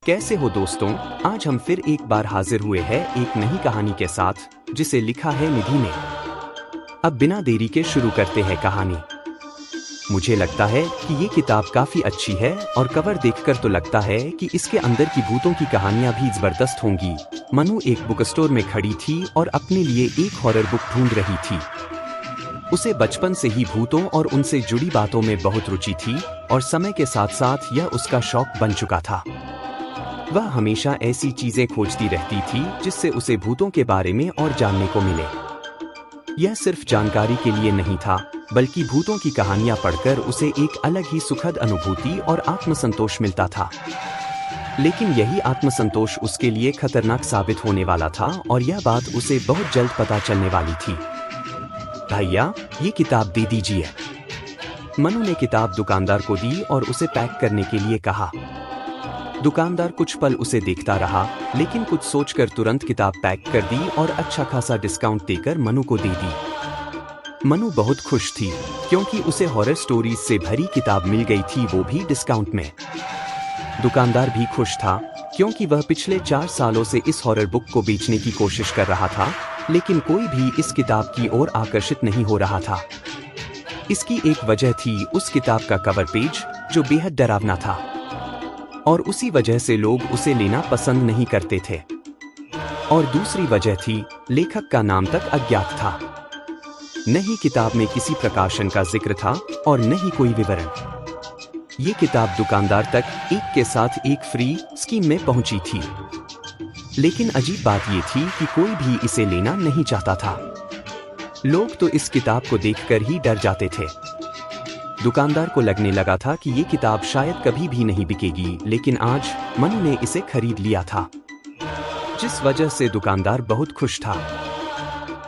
कैसे हो दोस्तों। आज हम फिर एक बार हाजिर हुए हैं एक नई कहानी के साथ जिसे लिखा है निधि ने। अब बिना देरी के शुरू करते हैं कहानी। मुझे लगता है कि ये किताब काफी अच्छी है और कवर देखकर तो लगता है कि इसके अंदर की भूतों की कहानियां भी जबरदस्त होंगी। मनु एक बुक स्टोर में खड़ी थी और अपने लिए एक हॉरर बुक ढूंढ रही थी। उसे बचपन से ही भूतों और उनसे जुड़ी बातों में बहुत रुचि थी और समय के साथ साथ यह उसका शौक बन चुका था। वह हमेशा ऐसी चीजें खोजती रहती थी जिससे उसे भूतों के बारे में और जानने को मिले। यह सिर्फ जानकारी के लिए नहीं था, बल्कि भूतों की कहानियां पढ़कर उसे एक अलग ही सुखद अनुभूति और आत्मसंतोष मिलता था। लेकिन यही आत्मसंतोष उसके लिए खतरनाक साबित होने वाला था और यह बात उसे बहुत जल्द पता चलने वाली थी। भैया, ये किताब दे दीजिए। मनु ने किताब दुकानदार को दी और उसे पैक करने के लिए कहा। दुकानदार कुछ पल उसे देखता रहा, लेकिन कुछ सोचकर तुरंत किताब पैक कर दी और अच्छा खासा डिस्काउंट देकर मनु को दे दी। मनु बहुत खुश थी क्योंकि उसे हॉरर स्टोरीज से भरी किताब मिल गई थी, वो भी डिस्काउंट में। दुकानदार भी खुश था क्योंकि वह पिछले 4 सालों से इस हॉरर बुक को बेचने की कोशिश कर रहा था, लेकिन कोई भी इस किताब की ओर आकर्षित नहीं हो रहा था। इसकी एक वजह थी उस किताब का कवर पेज जो बेहद डरावना था और उसी वजह से लोग उसे लेना पसंद नहीं करते थे। और दूसरी वजह थी लेखक का नाम तक अज्ञात था। न ही किताब में किसी प्रकाशन का जिक्र था और न ही कोई विवरण। ये किताब दुकानदार तक एक के साथ एक फ्री स्कीम में पहुंची थी। लेकिन अजीब बात ये थी कि कोई भी इसे लेना नहीं चाहता था। लोग तो इस किताब को देखकर ही डर जाते थे। दुकानदार को लगने लगा था कि ये किताब शायद कभी भी नहीं बिकेगी, लेकिन आज मनु ने इसे खरीद लिया था, जिस वजह से दुकानदार बहुत खुश था।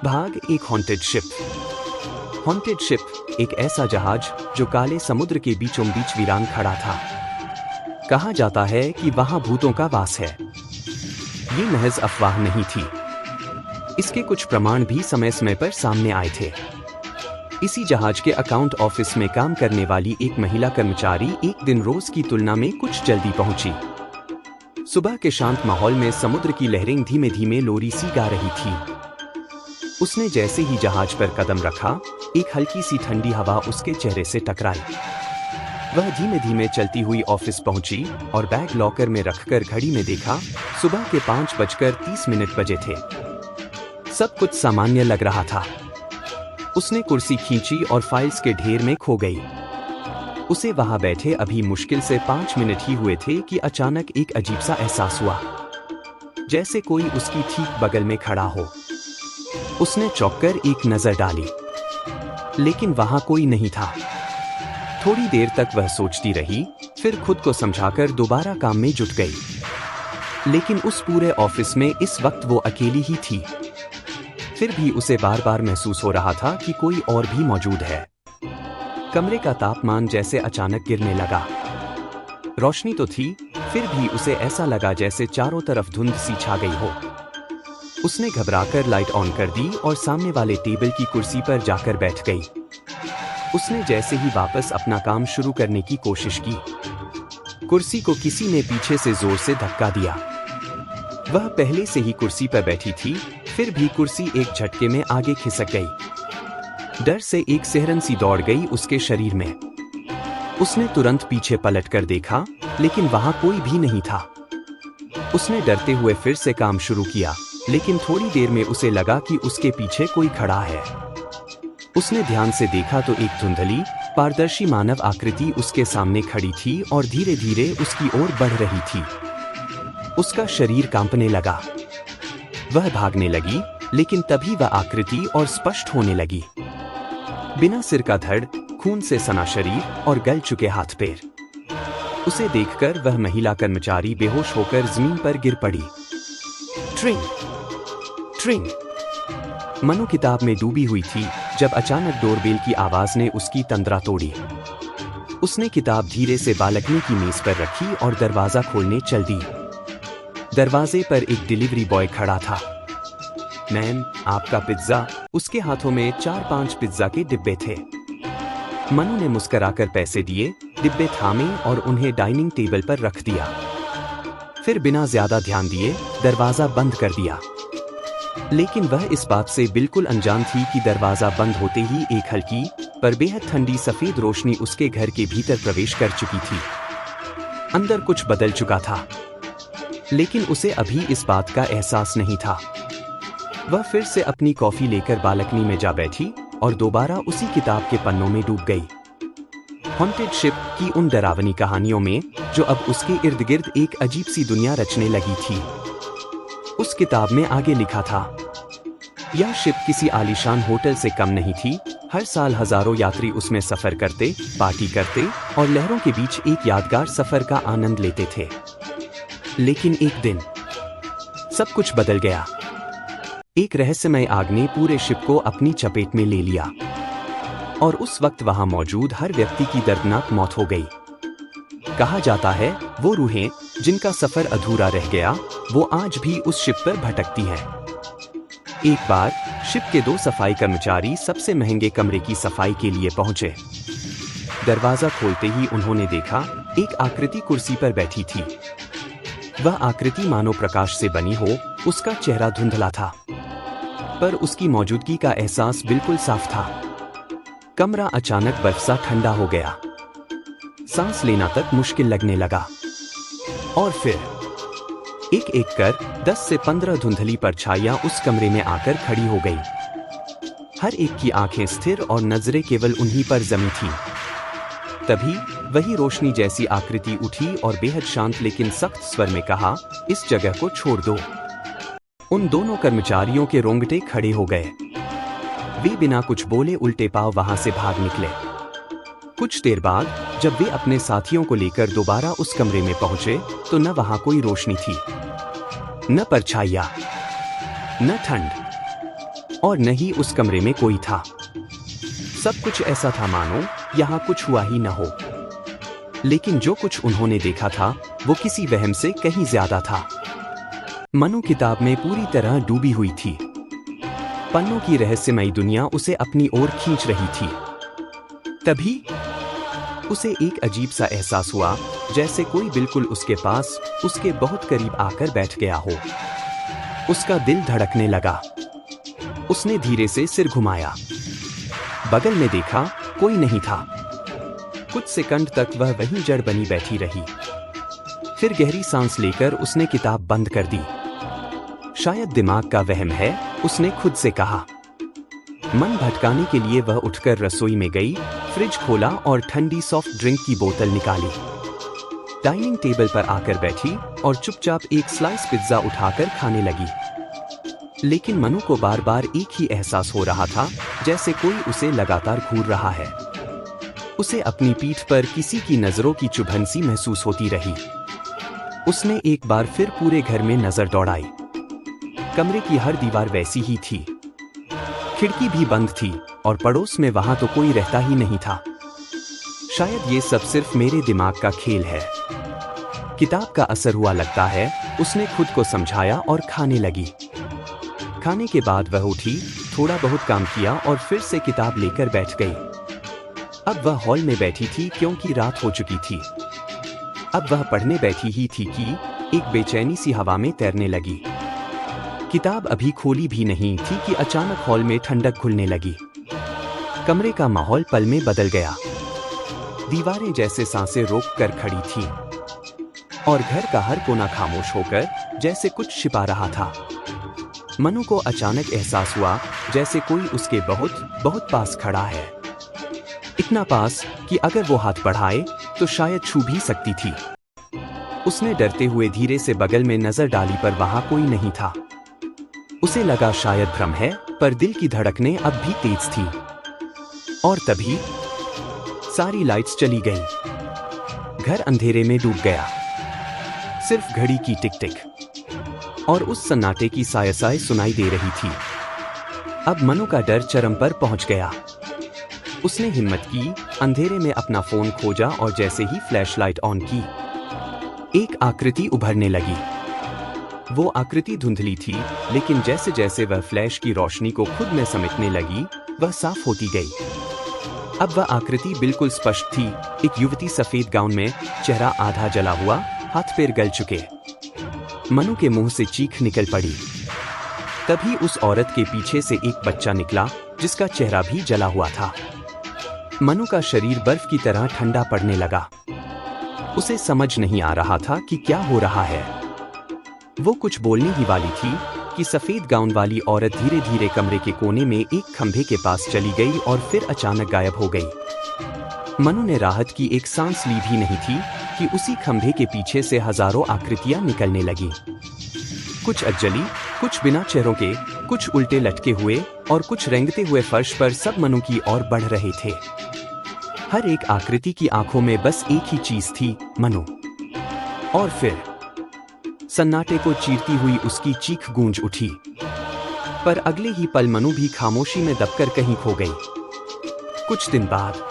भाग एक हॉन्टेड शिप। हॉन्टेड शिप एक ऐसा जहाज जो काले समुद्र के बीचों बीच वीरान खड़ा था। कहा जाता है कि वहां भूतों का वास है। ये महज अफवाह नहीं थी, इसके कुछ प्रमाण भी समय समय पर सामने आए थे। इसी जहाज के अकाउंट ऑफिस में काम करने वाली एक महिला कर्मचारी एक दिन रोज की तुलना में कुछ जल्दी पहुंची। सुबह के शांत माहौल में समुद्र की लहरें धीमे धीमे लोरी सी गा रही थी। उसने जैसे ही जहाज पर कदम रखा, एक हल्की सी ठंडी हवा उसके चेहरे से टकराई। वह धीमे धीमे चलती हुई ऑफिस पहुंची और बैग लॉकर में रखकर घड़ी में देखा। सुबह के 5:30 बजे थे। सब कुछ सामान्य लग रहा था। उसने कुर्सी खींची और फाइल्स के ढेर में खो गई। उसे वहां बैठे अभी मुश्किल से 5 मिनट ही हुए थे कि अचानक एक अजीब सा एहसास हुआ, जैसे कोई उसकी ठीक बगल में खड़ा हो। उसने चौंककर एक नजर डाली, लेकिन वहां कोई नहीं था। थोड़ी देर तक वह सोचती रही, फिर खुद को समझाकर दोबारा काम में जुट गई। लेकिन उस पूरे ऑफिस में इस वक्त वो अकेली ही थी। फिर भी उसे बार बार महसूस हो रहा था कि कोई और भी मौजूद है। कमरे का तापमान जैसे अचानक गिरने लगा। रोशनी तो थी, फिर भी उसे ऐसा लगा जैसे चारों तरफ धुंध सी छा गई हो। उसने घबराकर लाइट ऑन कर दी और सामने वाले टेबल की कुर्सी पर जाकर बैठ गई। उसने जैसे ही वापस अपना काम शुरू करने की कोशिश की, कुर्सी को किसी ने पीछे से जोर से धक्का दिया। वह पहले से ही कुर्सी पर बैठी थी, फिर भी कुर्सी एक झटके में आगे खिसक गई। डर से एक सिहरन सी दौड़ गई उसके शरीर में। उसने तुरंत पीछे पलट कर देखा, लेकिन वहां कोई भी नहीं था। उसने डरते हुए फिर से काम शुरू किया, लेकिन थोड़ी देर में उसे लगा कि उसके पीछे कोई खड़ा है। उसने ध्यान से देखा तो एक धुंधली, पारदर्शी मानव आकृति उसके सामने खड़ी थी और धीरे धीरे उसकी ओर बढ़ रही थी। उसका शरीर कांपने लगा। वह भागने लगी, लेकिन तभी वह आकृति और स्पष्ट होने लगी। बिना सिर का धड़, खून से सना शरीर और गल चुके हाथ पैर। उसे देखकर वह महिला कर्मचारी बेहोश होकर जमीन पर गिर पड़ी। ट्रिंग ट्रिंग। मनु किताब में डूबी हुई थी जब अचानक डोरबेल की आवाज ने उसकी तंद्रा तोड़ी। उसने किताब धीरे से बालकनी की मेज पर रखी और दरवाजा खोलने चल दी। दरवाजे पर एक डिलीवरी बॉय खड़ा था। मैम, आपका पिज्जा। उसके हाथों में 4-5 पिज्जा के डिब्बे थे। मनु ने मुस्कुराकर पैसे दिए, डिब्बे थामे और उन्हें डाइनिंग टेबल पर रख दिया। फिर बिना ज्यादा ध्यान दिए दरवाजा बंद कर दिया। लेकिन वह इस बात से बिल्कुल अनजान थी कि दरवाजा बंद होते ही एक हल्की पर बेहद ठंडी सफेद रोशनी उसके घर के भीतर प्रवेश कर चुकी थी। अंदर कुछ बदल चुका था, लेकिन उसे अभी इस बात का एहसास नहीं था। वह फिर से अपनी कॉफी लेकर बालकनी में जा बैठी और दोबारा उसी किताब के पन्नों में डूब गई। हॉन्टेड शिप की उन डरावनी कहानियों में जो अब उसके इर्द गिर्द एक अजीब सी दुनिया रचने लगी थी। उस किताब में आगे लिखा था, यह शिप किसी आलीशान होटल से कम नहीं थी। हर साल हजारों यात्री उसमें सफर करते, पार्टी करते और लहरों के बीच एक यादगार सफर का आनंद लेते थे। लेकिन एक दिन सब कुछ बदल गया। एक रहस्यमय आग ने पूरे शिप को अपनी चपेट में ले लिया और उस वक्त वहां मौजूद हर व्यक्ति की दर्दनाक मौत हो गई। कहा जाता है वो रूहें जिनका सफर अधूरा रह गया वो आज भी उस शिप पर भटकती हैं। एक बार शिप के 2 सफाई कर्मचारी सबसे महंगे कमरे की सफाई के लिए पहुंचे। दरवाजा खोलते ही उन्होंने देखा एक आकृति कुर्सी पर बैठी थी। वह आकृति मानो प्रकाश से बनी हो। उसका चेहरा धुंधला था, पर उसकी मौजूदगी का एहसास बिल्कुल साफ था। कमरा अचानक बर्फ सा ठंडा हो गया। सांस लेना तक मुश्किल लगने लगा। और फिर एक एक कर 10 से 15 धुंधली परछाइयां उस कमरे में आकर खड़ी हो गई। हर एक की आंखें स्थिर और नजरें केवल उन्हीं पर जमी थी। तभी वही रोशनी जैसी आकृति उठी और बेहद शांत लेकिन सख्त स्वर में कहा, इस जगह को छोड़ दो। उन दोनों कर्मचारियों के रोंगटे खड़े हो गए। वे बिना कुछ बोले उल्टे पांव वहां से भाग निकले। कुछ देर बाद जब वे अपने साथियों को लेकर दोबारा उस कमरे में पहुंचे तो न वहां कोई रोशनी थी, न परछाइयां, न ठंड और न ही उस कमरे में कोई था। सब कुछ ऐसा था मानो यहाँ कुछ हुआ ही न हो। लेकिन जो कुछ उन्होंने देखा था वो किसी वहम से कहीं ज्यादा था। मनु किताब में पूरी तरह डूबी हुई थी। पन्नों की रहस्यमयी दुनिया उसे अपनी ओर खींच रही थी। तभी उसे एक अजीब सा एहसास हुआ, जैसे कोई बिल्कुल उसके पास, उसके बहुत करीब आकर बैठ गया हो। उसका दिल धड़कने लगा। उसने धीरे से सिर घुमाया। बगल में देखा, कोई नहीं था। कुछ सेकंड तक वह वहीं जड़ बनी बैठी रही। फिर गहरी सांस लेकर उसने किताब बंद कर दी। शायद दिमाग का वहम है, उसने खुद से कहा। मन भटकाने के लिए वह उठकर रसोई में गई, फ्रिज खोला और ठंडी सॉफ्ट ड्रिंक की बोतल निकाली। डाइनिंग टेबल पर आकर बैठी और चुपचाप एक स्लाइस पिज्जा उठाकर खाने लगी। लेकिन मनु को बार बार एक ही एहसास हो रहा था, जैसे कोई उसे लगातार घूर रहा है। उसे अपनी पीठ पर किसी की नजरों की चुभन सी महसूस होती रही। उसने एक बार फिर पूरे घर में नजर दौड़ाई। कमरे की हर दीवार वैसी ही थी, खिड़की भी बंद थी और पड़ोस में वहां तो कोई रहता ही नहीं था। शायद ये सब सिर्फ मेरे दिमाग का खेल है। किताब का असर हुआ लगता है, उसने खुद को समझाया और खाने लगी। खाने के बाद वह उठी, थोड़ा बहुत काम किया और फिर से किताब लेकर बैठ गई। अब वह हॉल में बैठी थी क्योंकि रात हो चुकी थी। अब वह पढ़ने बैठी ही थी कि एक बेचैनी सी हवा में तैरने लगी। किताब अभी खोली भी नहीं थी कि अचानक हॉल में ठंडक घुलने लगी। कमरे का माहौल पल में बदल गया। दीवारें जैसे सांसें रोक कर खड़ी थीं और घर का हर कोना खामोश होकर जैसे कुछ छिपा रहा था। मनु को अचानक एहसास हुआ जैसे कोई उसके बहुत बहुत पास खड़ा है। इतना पास कि अगर वो हाथ बढ़ाए तो शायद छू भी सकती थी। उसने डरते हुए धीरे से बगल में नजर डाली पर वहां कोई नहीं था। उसे लगा शायद भ्रम है, पर दिल की धड़कनें अब भी तेज थी। और तभी सारी लाइट्स चली गईं। घर अंधेरे में डूब गया। सिर्फ घड़ी की टिक टिक और उस सन्नाटे की साय सुनाई दे रही थी। अब मनु का डर चरम पर पहुंच गया। उसने हिम्मत की, अंधेरे में अपना फोन खोजा और जैसे ही फ्लैशलाइट ऑन की, एक आकृति उभरने लगी। वो आकृति धुंधली थी, लेकिन जैसे जैसे वह फ्लैश की रोशनी को खुद में समेटने लगी, वह साफ होती गई। अब वह आकृति बिल्कुल स्पष्ट थी। एक युवती सफेद गाउन में, चेहरा आधा जला हुआ, हाथ पैर गल चुके। मनु के मुंह से चीख निकल पड़ी। तभी उस औरत के पीछे से एक बच्चा निकला जिसका चेहरा भी जला हुआ था। मनु का शरीर बर्फ की तरह ठंडा पड़ने लगा। उसे समझ नहीं आ रहा था कि क्या हो रहा है। वो कुछ बोलने ही वाली थी कि सफेद गाउन वाली औरत धीरे धीरे कमरे के कोने में एक खंभे के पास चली गई और फिर अचानक गायब हो गई। मनु ने राहत की एक सांस ली भी नहीं थी कि उसी खंभे के पीछे से हजारों आकृतियां निकलने लगी। कुछ अज्जली, कुछ बिना चेहरों के, कुछ उल्टे लटके हुए और कुछ रेंगते हुए फर्श पर सब मनु की ओर बढ़ रहे थे। हर एक आकृति की आंखों में बस एक ही चीज थी, मनु। और फिर सन्नाटे को चीरती हुई उसकी चीख गूंज उठी। पर अगले ही पल मनु भी खामोशी में दबकर कहीं खो गई। कुछ दिन बाद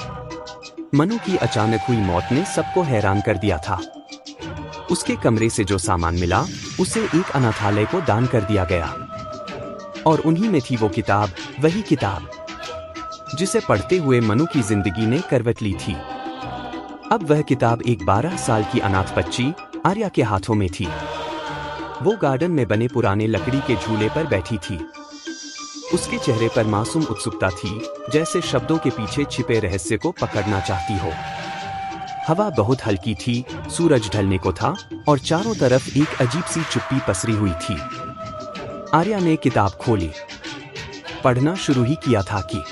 मनु की अचानक हुई मौत ने सबको हैरान कर दिया था। उसके कमरे से जो सामान मिला उसे एक अनाथालय को दान कर दिया गया। और उन्हीं में थी वो किताब, वही किताब जिसे पढ़ते हुए मनु की जिंदगी ने करवट ली थी। अब वह किताब एक 12 साल की अनाथ बच्ची आर्या के हाथों में थी। वो गार्डन में बने पुराने लकड़ी के झूले पर बैठी थी। उसके चेहरे पर मासूम उत्सुकता थी, जैसे शब्दों के पीछे छिपे रहस्य को पकड़ना चाहती हो। हवा बहुत हल्की थी, सूरज ढलने को था और चारों तरफ एक अजीब सी चुप्पी पसरी हुई थी। आर्या ने किताब खोली, पढ़ना शुरू ही किया था कि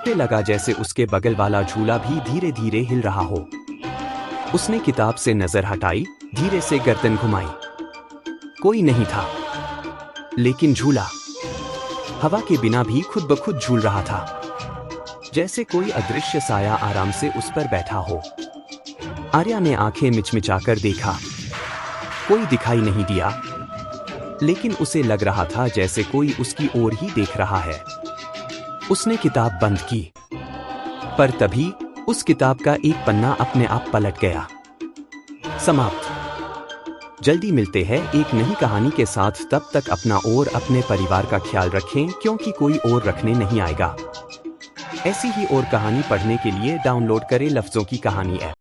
उसे लगा जैसे उसके बगल वाला झूला भी धीरे धीरे हिल रहा हो। उसने किताब से नजर हटाई, धीरे से गर्दन घुमाई। कोई नहीं था, लेकिन झूला हवा के बिना भी खुद ब खुद झूल रहा था, जैसे कोई अदृश्य साया आराम से उस पर बैठा हो। आर्या ने आंखें मिचमिचाकर देखा। कोई दिखाई नहीं दिया, लेकिन उसे लग रहा था जैसे कोई उसकी ओर ही देख रहा है। उसने किताब बंद की, पर तभी उस किताब का एक पन्ना अपने आप पलट गया। समाप्त। जल्दी मिलते हैं एक नई कहानी के साथ। तब तक अपना और अपने परिवार का ख्याल रखें, क्योंकि कोई और रखने नहीं आएगा। ऐसी ही और कहानी पढ़ने के लिए डाउनलोड करें लफ्जों की कहानी ऐप।